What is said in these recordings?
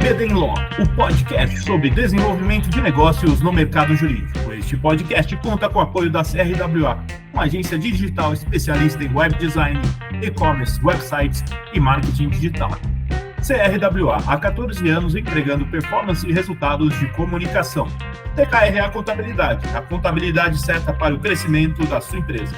BD Law, o podcast sobre desenvolvimento de negócios no mercado jurídico. Este podcast conta com o apoio da CRWA, uma agência digital especialista em web design, e-commerce, websites e marketing digital. CRWA, há 14 anos entregando performance e resultados de comunicação. TKRA Contabilidade, a contabilidade certa para o crescimento da sua empresa.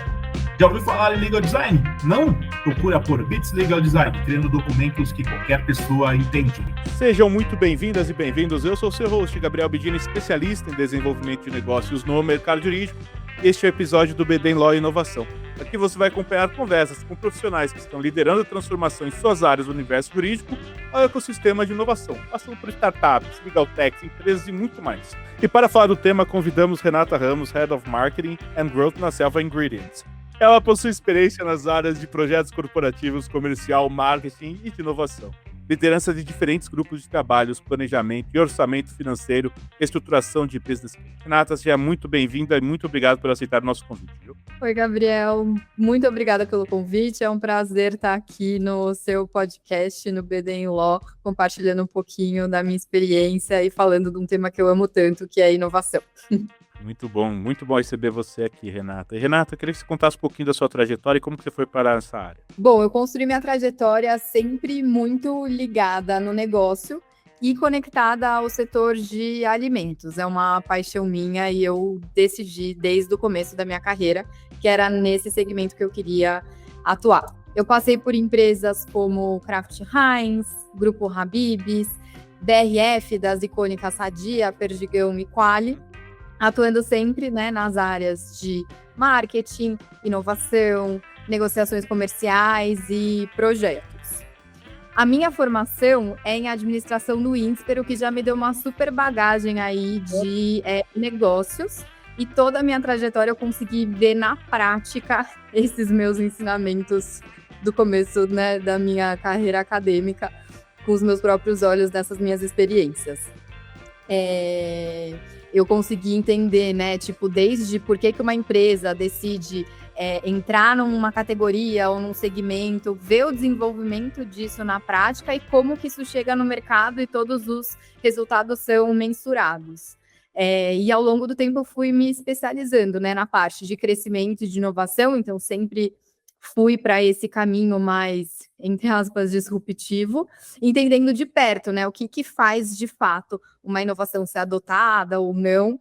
Já ouviu falar em Legal Design? Não? Procura por Bits Legal Design, criando documentos que qualquer pessoa entende. Sejam muito bem-vindas e bem-vindos. Eu sou o seu host, Gabriel Bidini, especialista em desenvolvimento de negócios no mercado jurídico. Este é o episódio do BD Law e Inovação. Aqui você vai acompanhar conversas com profissionais que estão liderando a transformação em suas áreas do universo jurídico ao ecossistema de inovação, passando por startups, legal techs, empresas e muito mais. E para falar do tema, convidamos Renata Ramos, Head of Marketing and Growth na Selva Ingredients. Ela possui experiência nas áreas de projetos corporativos, comercial, marketing e de inovação. Liderança de diferentes grupos de trabalhos, planejamento e orçamento financeiro, estruturação de business. Renata, seja muito bem-vinda e muito obrigado por aceitar o nosso convite. Oi, Gabriel. Muito obrigada pelo convite. É um prazer estar aqui no seu podcast, no BD Law, compartilhando um pouquinho da minha experiência e falando de um tema que eu amo tanto, que é a inovação. Muito bom receber você aqui, Renata. E, Renata, eu queria que você contasse um pouquinho da sua trajetória e como que você foi parar nessa área. Bom, eu construí minha trajetória sempre muito ligada no negócio e conectada ao setor de alimentos. É uma paixão minha e eu decidi desde o começo da minha carreira que era nesse segmento que eu queria atuar. Eu passei por empresas como Kraft Heinz, Grupo Habib's, BRF das icônicas Sadia, Perdigão e Qualy, atuando sempre, nas áreas de marketing, inovação, negociações comerciais e projetos. A minha formação é em administração no INSPER, o que já me deu uma super bagagem aí de negócios, e toda a minha trajetória eu consegui ver na prática esses meus ensinamentos do começo, da minha carreira acadêmica, com os meus próprios olhos nessas minhas experiências. Eu consegui entender, desde por que uma empresa decide entrar numa categoria ou num segmento, ver o desenvolvimento disso na prática e como que isso chega no mercado e todos os resultados são mensurados. E ao longo do tempo eu fui me especializando, na parte de crescimento e de inovação, então sempre fui para esse caminho mais, entre aspas, disruptivo, entendendo de perto, o que faz de fato uma inovação ser adotada ou não,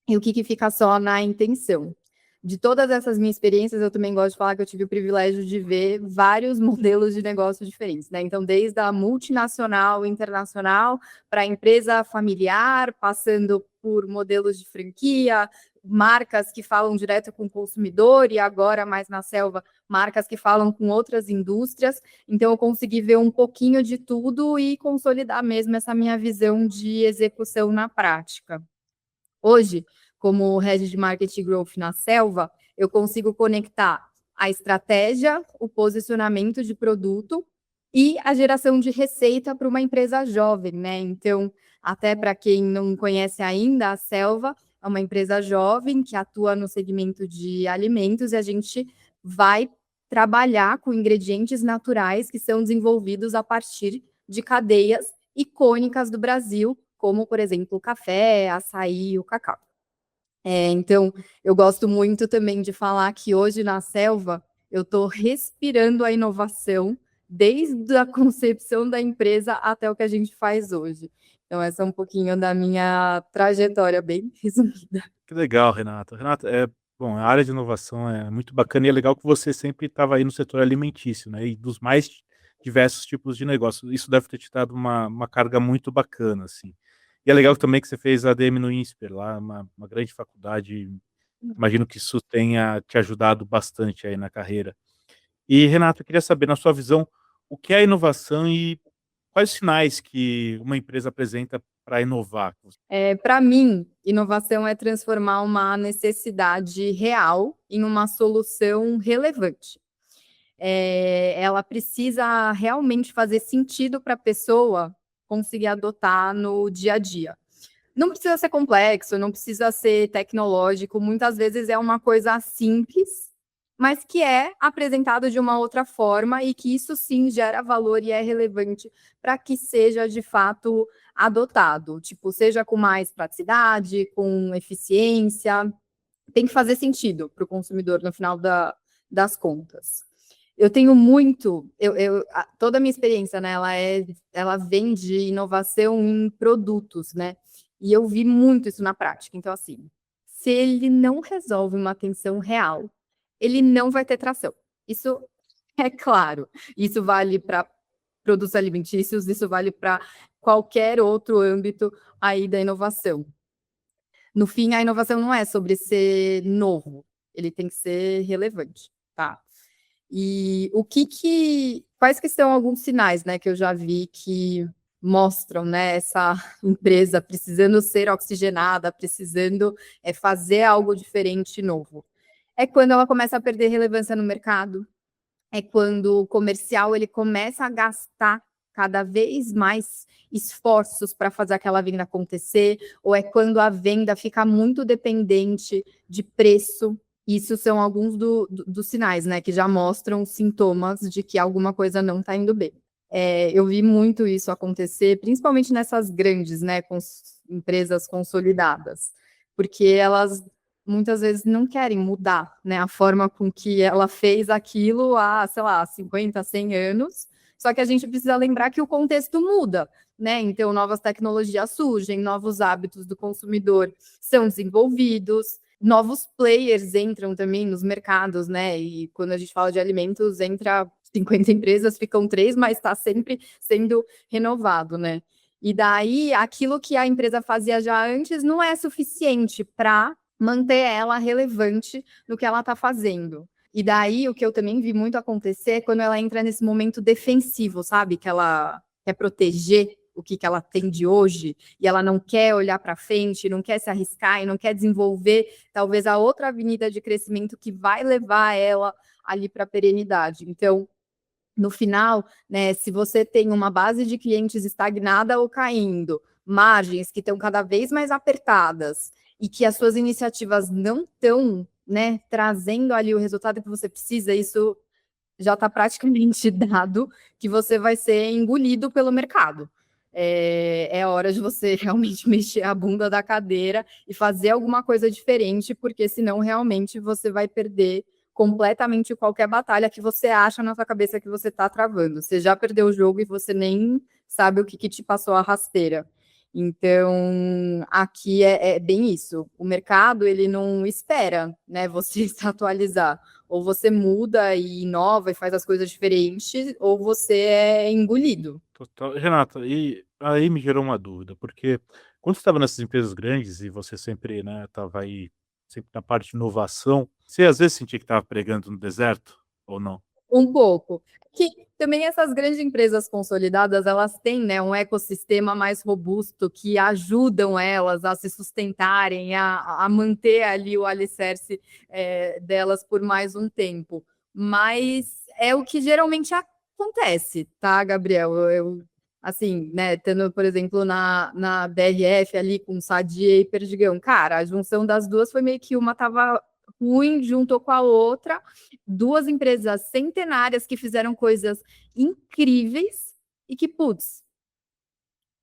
e o que fica só na intenção. De todas essas minhas experiências, eu também gosto de falar que eu tive o privilégio de ver vários modelos de negócio diferentes, Então, desde a multinacional, internacional, para a empresa familiar, passando por modelos de franquia, marcas que falam direto com o consumidor e agora, mais na Selva, marcas que falam com outras indústrias. Então, eu consegui ver um pouquinho de tudo e consolidar mesmo essa minha visão de execução na prática. Hoje, como Head de Marketing Growth na Selva, eu consigo conectar a estratégia, o posicionamento de produto e a geração de receita para uma empresa jovem, Então, até para quem não conhece ainda, a Selva é uma empresa jovem que atua no segmento de alimentos e a gente vai trabalhar com ingredientes naturais que são desenvolvidos a partir de cadeias icônicas do Brasil, como, por exemplo, o café, açaí e o cacau. Então, eu gosto muito também de falar que hoje na Selva eu estou respirando a inovação desde a concepção da empresa até o que a gente faz hoje. Então, essa é um pouquinho da minha trajetória, bem resumida. Que legal, Renata. Renata, a área de inovação é muito bacana e é legal que você sempre estava aí no setor alimentício, e dos mais diversos tipos de negócios. Isso deve ter te dado uma carga muito bacana, assim. E é legal também que você fez a ADM no INSPER, lá, uma grande faculdade. Imagino que isso tenha te ajudado bastante aí na carreira. E, Renata, eu queria saber, na sua visão, o que é inovação e quais os sinais que uma empresa apresenta para inovar? Para mim, inovação é transformar uma necessidade real em uma solução relevante. Ela precisa realmente fazer sentido para a pessoa conseguir adotar no dia a dia. Não precisa ser complexo, não precisa ser tecnológico, muitas vezes é uma coisa simples, mas que é apresentado de uma outra forma e que isso sim gera valor e é relevante para que seja de fato adotado, tipo, seja com mais praticidade, com eficiência, tem que fazer sentido para o consumidor no final das contas. Eu tenho muito, toda a minha experiência, né, ela vem de inovação em produtos, né? E eu vi muito isso na prática. Então, assim, se ele não resolve uma tensão real, ele não vai ter tração. Isso é claro. Isso vale para produtos alimentícios, isso vale para qualquer outro âmbito aí da inovação. No fim, a inovação não é sobre ser novo, ele tem que ser relevante, tá? E quais que são alguns sinais, né, que eu já vi que mostram, né, essa empresa precisando ser oxigenada, precisando fazer algo diferente e novo? É quando ela começa a perder relevância no mercado, é quando o comercial ele começa a gastar cada vez mais esforços para fazer aquela venda acontecer, ou é quando a venda fica muito dependente de preço. Isso são alguns dos sinais, né, que já mostram sintomas de que alguma coisa não está indo bem. Eu vi muito isso acontecer, principalmente nessas grandes, né, empresas consolidadas, porque elas muitas vezes não querem mudar, né, a forma com que ela fez aquilo há, sei lá, 50, 100 anos, só que a gente precisa lembrar que o contexto muda, né, então novas tecnologias surgem, novos hábitos do consumidor são desenvolvidos, novos players entram também nos mercados, né, e quando a gente fala de alimentos, entra 50 empresas, ficam 3, mas está sempre sendo renovado, né, e daí aquilo que a empresa fazia já antes não é suficiente para manter ela relevante no que ela está fazendo. E daí, o que eu também vi muito acontecer é quando ela entra nesse momento defensivo, sabe? Que ela quer proteger o que ela tem de hoje, e ela não quer olhar para frente, não quer se arriscar e não quer desenvolver talvez a outra avenida de crescimento que vai levar ela ali para a perenidade. Então, no final, né, se você tem uma base de clientes estagnada ou caindo, margens que estão cada vez mais apertadas e que as suas iniciativas não estão, né, trazendo ali o resultado que você precisa, isso já está praticamente dado que você vai ser engolido pelo mercado. É hora de você realmente mexer a bunda da cadeira e fazer alguma coisa diferente, porque senão realmente você vai perder completamente qualquer batalha que você acha na sua cabeça que você está travando. Você já perdeu o jogo e você nem sabe o que te passou a rasteira. Então, aqui é bem isso. O mercado, ele não espera, né, você se atualizar. Ou você muda e inova e faz as coisas diferentes, ou você é engolido. Total. Renata, e aí me gerou uma dúvida, porque quando você estava nessas empresas grandes e você sempre, né, estava aí sempre na parte de inovação, você às vezes sentia que estava pregando no deserto ou não? Um pouco. Que também essas grandes empresas consolidadas, elas têm, né, um ecossistema mais robusto que ajudam elas a se sustentarem, a manter ali o alicerce delas por mais um tempo. Mas é o que geralmente acontece, tá, Gabriel? Assim, né, tendo, por exemplo, na BRF ali com Sadia e Perdigão, cara, a junção das duas foi meio que uma tava ruim, juntou com a outra, duas empresas centenárias que fizeram coisas incríveis e que, putz,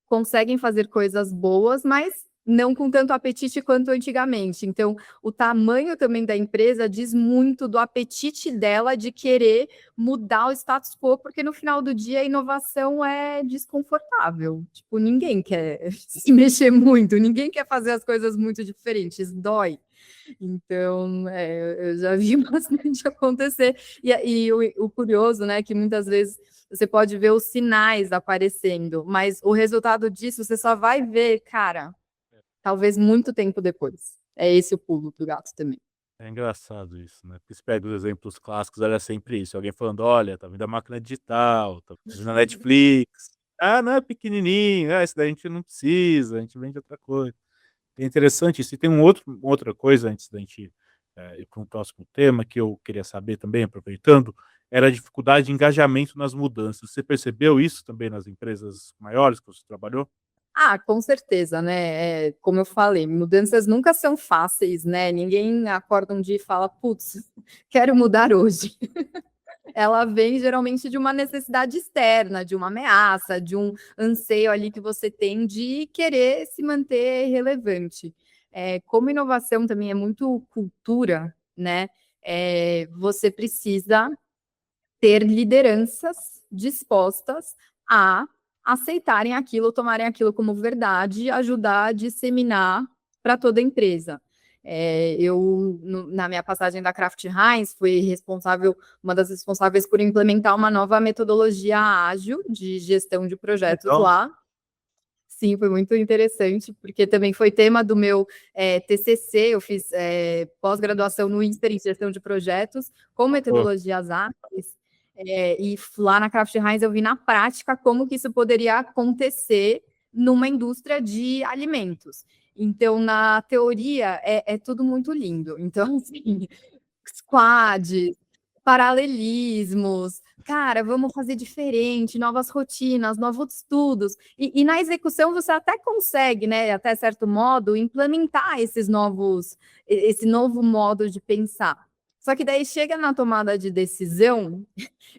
conseguem fazer coisas boas, mas não com tanto apetite quanto antigamente. Então, o tamanho também da empresa diz muito do apetite dela de querer mudar o status quo, porque no final do dia a inovação é desconfortável. Tipo, ninguém quer se mexer muito, ninguém quer fazer as coisas muito diferentes, dói. Então, eu já vi bastante acontecer. E o curioso, né, que muitas vezes você pode ver os sinais aparecendo, mas o resultado disso você só vai ver, cara, talvez muito tempo depois. É esse o pulo do gato também. É engraçado isso, né? Porque você pega os exemplos clássicos, era sempre isso. Alguém falando, olha, tá vindo a máquina digital, tá vindo a Netflix. Ah, não é pequenininho, esse daí a gente não precisa, a gente vende outra coisa. É interessante isso. E tem outra coisa antes da gente ir para um próximo tema que eu queria saber também, aproveitando, era a dificuldade de engajamento nas mudanças. Você percebeu isso também nas empresas maiores que você trabalhou? Com certeza, né? Como eu falei, mudanças nunca são fáceis, né? Ninguém acorda um dia e fala, putz, quero mudar hoje. Ela vem geralmente de uma necessidade externa, de uma ameaça, de um anseio ali que você tem de querer se manter relevante. Como inovação também é muito cultura, né? Você precisa ter lideranças dispostas a aceitarem aquilo, tomarem aquilo como verdade, ajudar a disseminar para toda a empresa. Na minha passagem da Kraft Heinz, fui uma das responsáveis por implementar uma nova metodologia ágil de gestão de projetos Então, lá. Sim, foi muito interessante, porque também foi tema do meu TCC, eu fiz pós-graduação no INSPER em gestão de projetos, com metodologias ágeis, e lá na Kraft Heinz eu vi na prática como que isso poderia acontecer numa indústria de alimentos. Então, na teoria, é tudo muito lindo. Então, assim, squad, paralelismos, cara, vamos fazer diferente, novas rotinas, novos estudos. E na execução você até consegue, né, até certo modo, implementar esse novo modo de pensar. Só que daí chega na tomada de decisão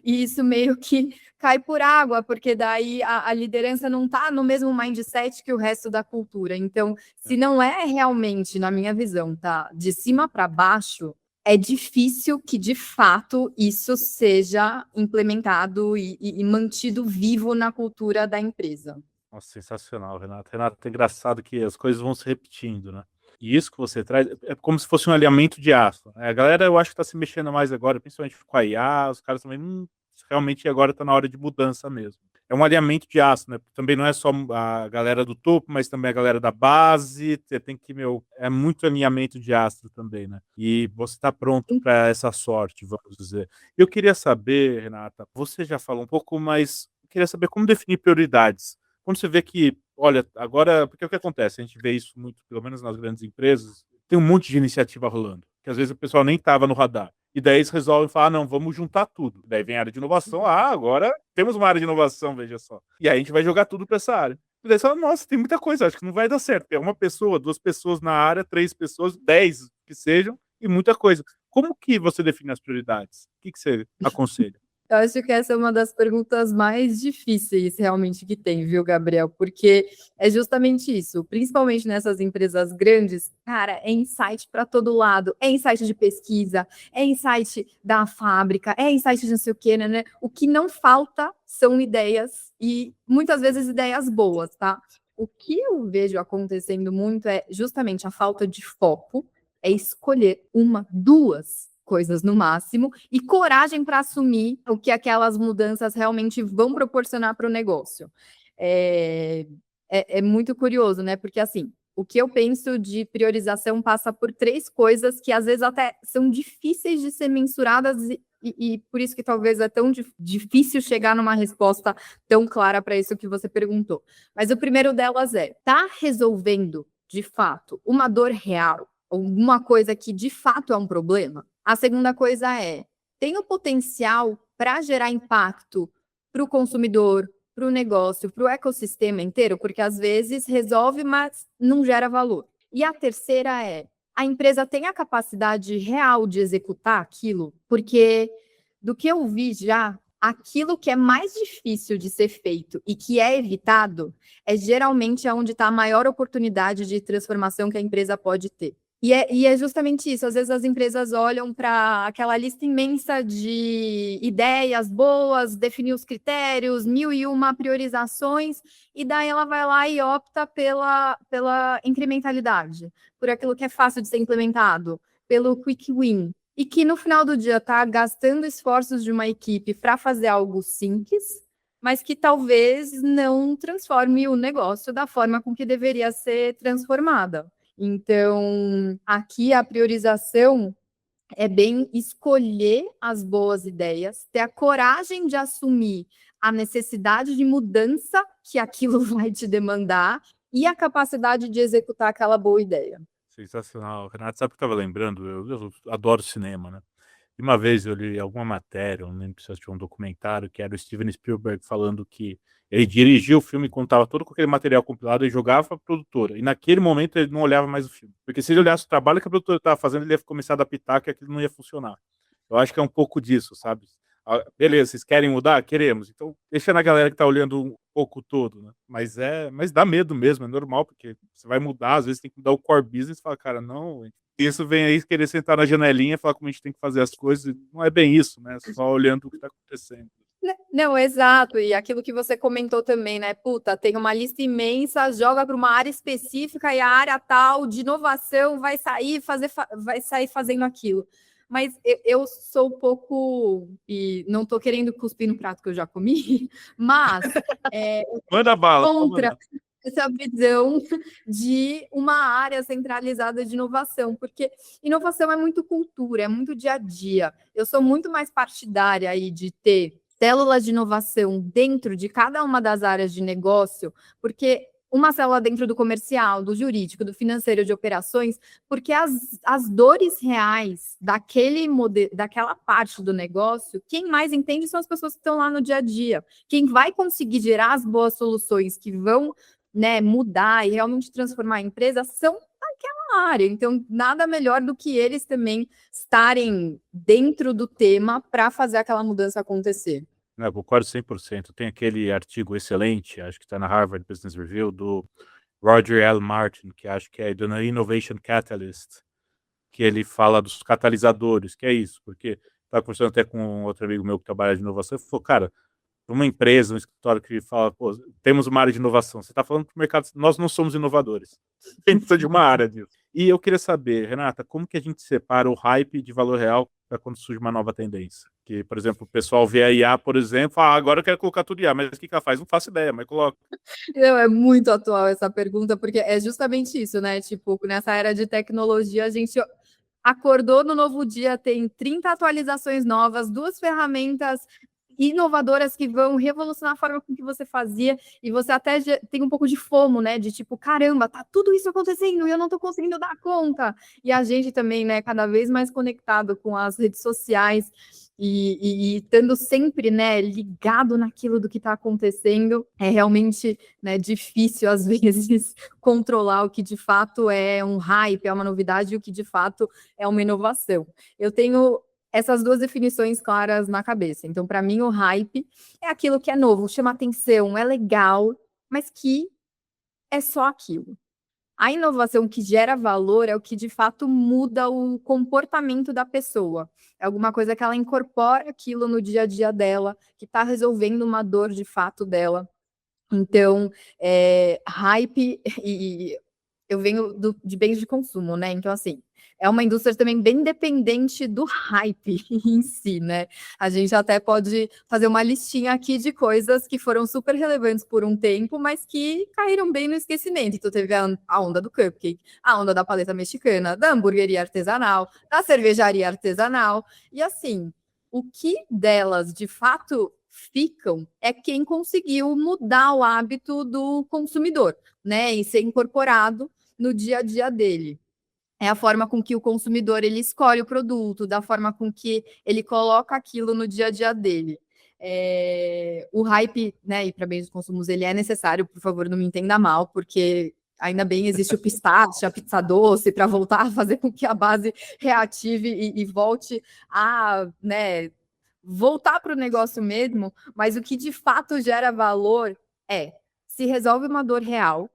e isso meio que cai por água, porque daí a liderança não está no mesmo mindset que o resto da cultura. Então, se não é realmente, na minha visão, tá, de cima para baixo, é difícil que, de fato, isso seja implementado e mantido vivo na cultura da empresa. nossa, sensacional, Renato. Renato, é engraçado que as coisas vão se repetindo, né? E isso que você traz é como se fosse um alinhamento de aço, né? A galera, eu acho que está se mexendo mais agora, principalmente com a IA, os caras também, realmente agora está na hora de mudança mesmo. É um alinhamento de aço, né? Também não é só a galera do topo, mas também a galera da base. Você tem que, é muito alinhamento de astro também, né? E você está pronto para essa sorte, vamos dizer. Eu queria saber, Renata, você já falou um pouco, mas eu queria saber como definir prioridades. Quando você vê que, olha, agora, porque o que acontece? A gente vê isso muito, pelo menos nas grandes empresas, tem um monte de iniciativa rolando, que às vezes o pessoal nem estava no radar. E daí eles resolvem falar, não, vamos juntar tudo. Daí vem a área de inovação, agora temos uma área de inovação, veja só. E aí a gente vai jogar tudo para essa área. E daí você fala, nossa, tem muita coisa, acho que não vai dar certo. É uma pessoa, 2 pessoas na área, 3 pessoas, 10 que sejam, e muita coisa. Como que você define as prioridades? O que você aconselha? Eu acho que essa é uma das perguntas mais difíceis realmente que tem, viu, Gabriel? Porque é justamente isso, principalmente nessas empresas grandes, cara, é insight para todo lado, é insight de pesquisa, é insight da fábrica, é insight de não sei o quê, né? O que não falta são ideias, e muitas vezes ideias boas, tá? O que eu vejo acontecendo muito é justamente a falta de foco, é escolher uma, duas coisas no máximo, e coragem para assumir o que aquelas mudanças realmente vão proporcionar para o negócio. É muito curioso, né? Porque, assim, o que eu penso de priorização passa por 3 coisas que, às vezes, até são difíceis de ser mensuradas e por isso que talvez é tão difícil chegar numa resposta tão clara para isso que você perguntou. Mas o primeiro delas tá resolvendo, de fato, uma dor real, alguma coisa que, de fato, é um problema? A segunda coisa tem o potencial para gerar impacto para o consumidor, para o negócio, para o ecossistema inteiro, porque às vezes resolve, mas não gera valor. E a terceira a empresa tem a capacidade real de executar aquilo, porque do que eu vi já, aquilo que é mais difícil de ser feito e que é evitado é geralmente onde está a maior oportunidade de transformação que a empresa pode ter. E é justamente isso, às vezes as empresas olham para aquela lista imensa de ideias boas, definir os critérios, 1001 priorizações, e daí ela vai lá e opta pela incrementalidade, por aquilo que é fácil de ser implementado, pelo quick win, e que no final do dia está gastando esforços de uma equipe para fazer algo simples, mas que talvez não transforme o negócio da forma com que deveria ser transformada. Então, aqui a priorização é bem escolher as boas ideias, ter a coragem de assumir a necessidade de mudança que aquilo vai te demandar e a capacidade de executar aquela boa ideia. Sensacional. Renato, sabe o que eu estava lembrando? Eu adoro cinema, né? Uma vez eu li alguma matéria, não lembro se eu assisti um documentário, que era o Steven Spielberg falando que ele dirigiu o filme, contava todo com aquele material compilado e jogava para a produtora. E naquele momento ele não olhava mais o filme. Porque se ele olhasse o trabalho que a produtora estava fazendo, ele ia começar a adaptar que aquilo não ia funcionar. Eu acho que é um pouco disso, sabe? Beleza, vocês querem mudar? Queremos. Então, deixa na galera que tá olhando um pouco todo, né? Mas dá medo mesmo, é normal, porque você vai mudar, às vezes tem que mudar o core business e fala, cara, não, isso vem aí querer sentar na janelinha e falar como a gente tem que fazer as coisas, não é bem isso, né? Só olhando o que tá acontecendo. Não, exato. E aquilo que você comentou também, né? Puta, tem uma lista imensa, joga para uma área específica e a área tal de inovação vai sair fazendo aquilo. Mas eu sou um pouco, e não estou querendo cuspir no prato que eu já comi, mas Manda bala. contra essa visão de uma área centralizada de inovação, porque inovação é muito cultura, é muito dia a dia. Eu sou muito mais partidária aí de ter células de inovação dentro de cada uma das áreas de negócio, porque uma célula dentro do comercial, do jurídico, do financeiro, de operações, porque as dores reais daquela parte do negócio, quem mais entende são as pessoas que estão lá no dia a dia. Quem vai conseguir gerar as boas soluções que vão, né, mudar e realmente transformar a empresa são daquela área. Então, nada melhor do que eles também estarem dentro do tema para fazer aquela mudança acontecer. Eu concordo 100%. Tem aquele artigo excelente, acho que está na Harvard Business Review, do Roger L. Martin, que acho que é do Innovation Catalyst, que ele fala dos catalisadores, que é isso, porque estava conversando até com outro amigo meu que trabalha de inovação, e falou, cara, uma empresa, um escritório que fala, pô, temos uma área de inovação, você está falando para o mercado, nós não somos inovadores, a gente precisa de uma área disso. E eu queria saber, Renata, como que a gente separa o hype de valor real para quando surge uma nova tendência? Que, por exemplo, o pessoal vê a IA, por exemplo, fala, agora eu quero colocar tudo IA, mas o que ela faz? Não faço ideia, mas coloca. Não, é muito atual essa pergunta, porque é justamente isso, né? Tipo, nessa era de tecnologia, a gente acordou no novo dia, tem 30 atualizações novas, 2 ferramentas inovadoras que vão revolucionar a forma com que você fazia, e você até tem um pouco de FOMO, né? De tipo, caramba, tá tudo isso acontecendo e eu não tô conseguindo dar conta. E a gente também, né, cada vez mais conectado com as redes sociais e estando sempre, né, ligado naquilo do que está acontecendo, é realmente, né, difícil às vezes controlar o que de fato é um hype, é uma novidade, e o que de fato é uma inovação. Eu tenho essas 2 definições claras na cabeça. Então, para mim, o hype é aquilo que é novo, chama atenção, é legal, mas que é só aquilo. A inovação que gera valor é o que de fato muda o comportamento da pessoa. É alguma coisa que ela incorpora aquilo no dia a dia dela, que está resolvendo uma dor de fato dela. Então, hype e eu venho de bens de consumo, né? Então, assim, é uma indústria também bem dependente do hype em si, né? A gente até pode fazer uma listinha aqui de coisas que foram super relevantes por um tempo, mas que caíram bem no esquecimento. Então, teve a onda do cupcake, a onda da paleta mexicana, da hamburgueria artesanal, da cervejaria artesanal. E, assim, o que delas, de fato, ficam é quem conseguiu mudar o hábito do consumidor, né? E ser incorporado no dia a dia dele. É a forma com que o consumidor ele escolhe o produto, da forma com que ele coloca aquilo no dia a dia dele. O hype, né, e para bens de consumos, ele é necessário, por favor, não me entenda mal, porque ainda bem existe o pistache, a pizza doce, para voltar a fazer com que a base reative e volte a, né, voltar para o negócio mesmo, mas o que de fato gera valor se resolve uma dor real,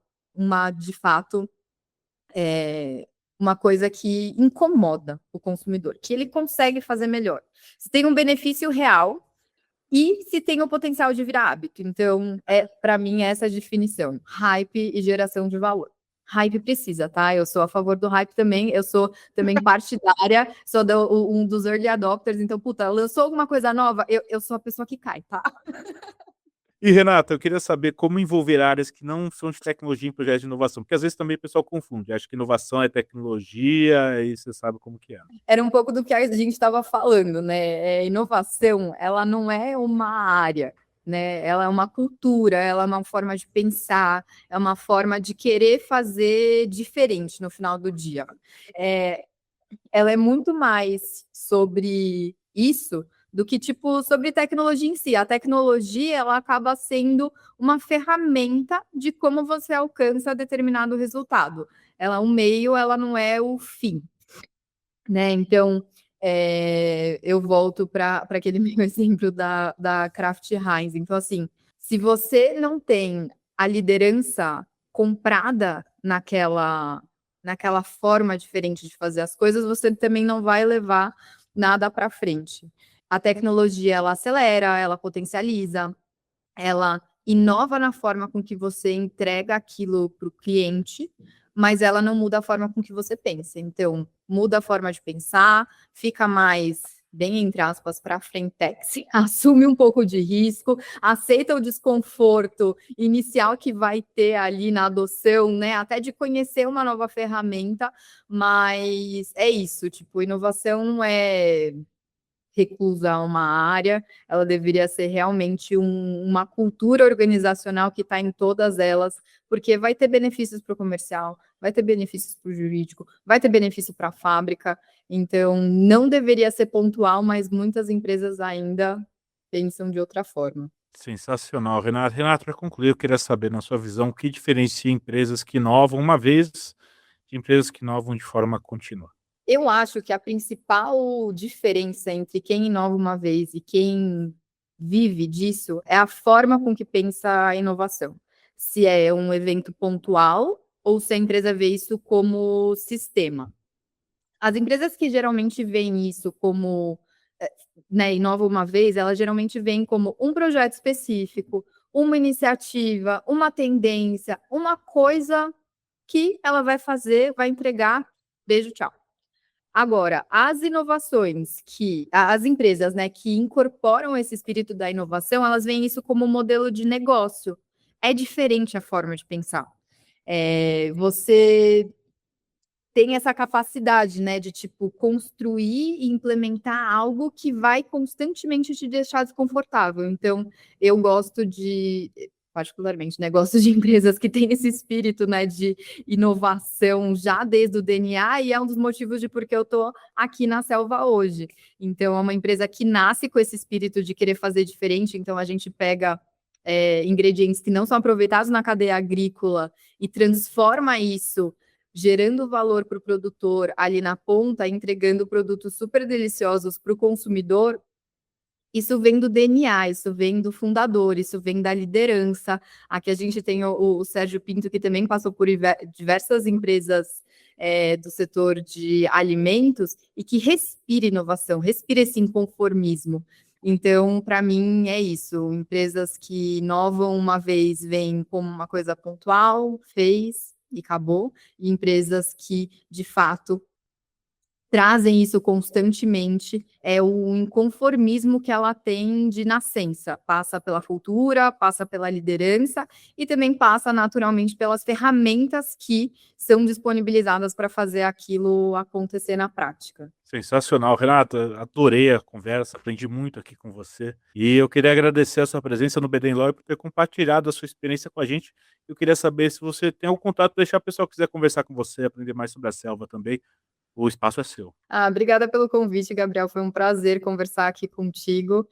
de fato, uma coisa que incomoda o consumidor, que ele consegue fazer melhor. Se tem um benefício real e se tem o potencial de virar hábito. Então, para mim, essa é a definição: hype e geração de valor. Hype precisa, tá? Eu sou a favor do hype também, eu sou também partidária, sou um dos early adopters, então, puta, lançou alguma coisa nova, eu sou a pessoa que cai, tá? E, Renata, eu queria saber como envolver áreas que não são de tecnologia em projetos de inovação, porque às vezes também o pessoal confunde, acha que inovação é tecnologia, e você sabe como que é. Era um pouco do que a gente estava falando, né? Inovação, ela não é uma área, né? Ela é uma cultura, ela é uma forma de pensar, é uma forma de querer fazer diferente no final do dia. ela é muito mais sobre isso do que, tipo, sobre tecnologia em si. A tecnologia, ela acaba sendo uma ferramenta de como você alcança determinado resultado. Ela é um meio, ela não é o fim, né? Então, eu volto para aquele meu exemplo da Kraft Heinz. Então, assim, se você não tem a liderança comprada naquela forma diferente de fazer as coisas, você também não vai levar nada para frente. A tecnologia, ela acelera, ela potencializa, ela inova na forma com que você entrega aquilo para o cliente, mas ela não muda a forma com que você pensa. Então, muda a forma de pensar, fica mais, bem entre aspas, para frentex, assume um pouco de risco, aceita o desconforto inicial que vai ter ali na adoção, né? Até de conhecer uma nova ferramenta, mas é isso, tipo, inovação não é reclusa a uma área, ela deveria ser realmente uma cultura organizacional que está em todas elas, porque vai ter benefícios para o comercial, vai ter benefícios para o jurídico, vai ter benefício para a fábrica, então não deveria ser pontual, mas muitas empresas ainda pensam de outra forma. Sensacional, Renato. Renato, para concluir, eu queria saber, na sua visão, o que diferencia empresas que inovam uma vez de empresas que inovam de forma contínua? Eu acho que a principal diferença entre quem inova uma vez e quem vive disso é a forma com que pensa a inovação. Se é um evento pontual ou se a empresa vê isso como sistema. As empresas que geralmente veem isso como, né, inova uma vez, elas geralmente veem como um projeto específico, uma iniciativa, uma tendência, uma coisa que ela vai fazer, vai entregar, beijo, tchau. Agora, as inovações as empresas, né, que incorporam esse espírito da inovação, elas veem isso como um modelo de negócio. É diferente a forma de pensar. Você tem essa capacidade, né, de, tipo, construir e implementar algo que vai constantemente te deixar desconfortável. Então, eu gosto particularmente, né, gosto de empresas que têm esse espírito, né, de inovação já desde o DNA, e é um dos motivos de por que eu estou aqui na Selva hoje. Então, é uma empresa que nasce com esse espírito de querer fazer diferente, então a gente pega ingredientes que não são aproveitados na cadeia agrícola e transforma isso, gerando valor para o produtor ali na ponta, entregando produtos super deliciosos para o consumidor. Isso vem do DNA, isso vem do fundador, isso vem da liderança. Aqui a gente tem o Sérgio Pinto, que também passou por diversas empresas do setor de alimentos e que respira inovação, respira esse inconformismo. Então, para mim, é isso. Empresas que inovam uma vez vêm como uma coisa pontual, fez e acabou. E empresas que, de fato, trazem isso constantemente, é o inconformismo que ela tem de nascença. Passa pela cultura, passa pela liderança e também passa naturalmente pelas ferramentas que são disponibilizadas para fazer aquilo acontecer na prática. Sensacional, Renata. Adorei a conversa, aprendi muito aqui com você. E eu queria agradecer a sua presença no BD Lawyer por ter compartilhado a sua experiência com a gente. Eu queria saber se você tem algum contato, deixar o pessoal que quiser conversar com você, aprender mais sobre a selva também. O espaço é seu. Obrigada pelo convite, Gabriel. Foi um prazer conversar aqui contigo.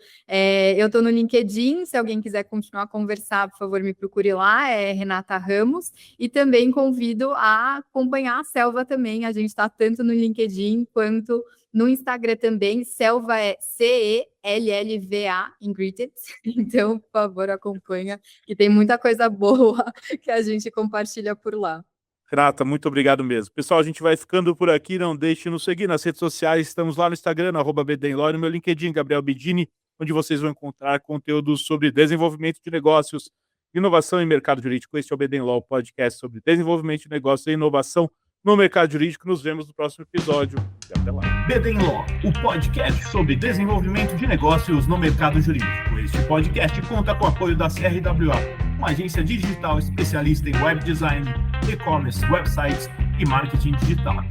Eu estou no LinkedIn, se alguém quiser continuar a conversar, por favor, me procure lá, é Renata Ramos. E também convido a acompanhar a Selva também. A gente está tanto no LinkedIn quanto no Instagram também. Selva é CELLVA Ingredients. Então, por favor, acompanha, que tem muita coisa boa que a gente compartilha por lá. Renata, muito obrigado mesmo. Pessoal, a gente vai ficando por aqui. Não deixe de nos seguir nas redes sociais. Estamos lá no Instagram, no @BDenLawyer, no meu LinkedIn, Gabriel Bidini, onde vocês vão encontrar conteúdos sobre desenvolvimento de negócios, inovação e mercado jurídico. Este é o BD Law, podcast sobre desenvolvimento de negócios e inovação no mercado jurídico. Nos vemos no próximo episódio e até lá. BD Law, o podcast sobre desenvolvimento de negócios no mercado jurídico. Este podcast conta com o apoio da CRWA, uma agência digital especialista em web design, e-commerce, websites e marketing digital.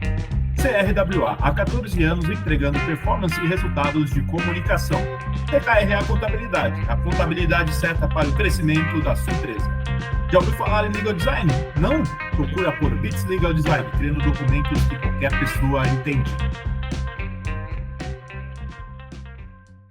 CRWA, há 14 anos entregando performance e resultados de comunicação. TKRA Contabilidade, a contabilidade certa para o crescimento da sua empresa. Já ouviu falar em legal design? Não? Procura por Bits Legal Design, criando documentos que qualquer pessoa entende.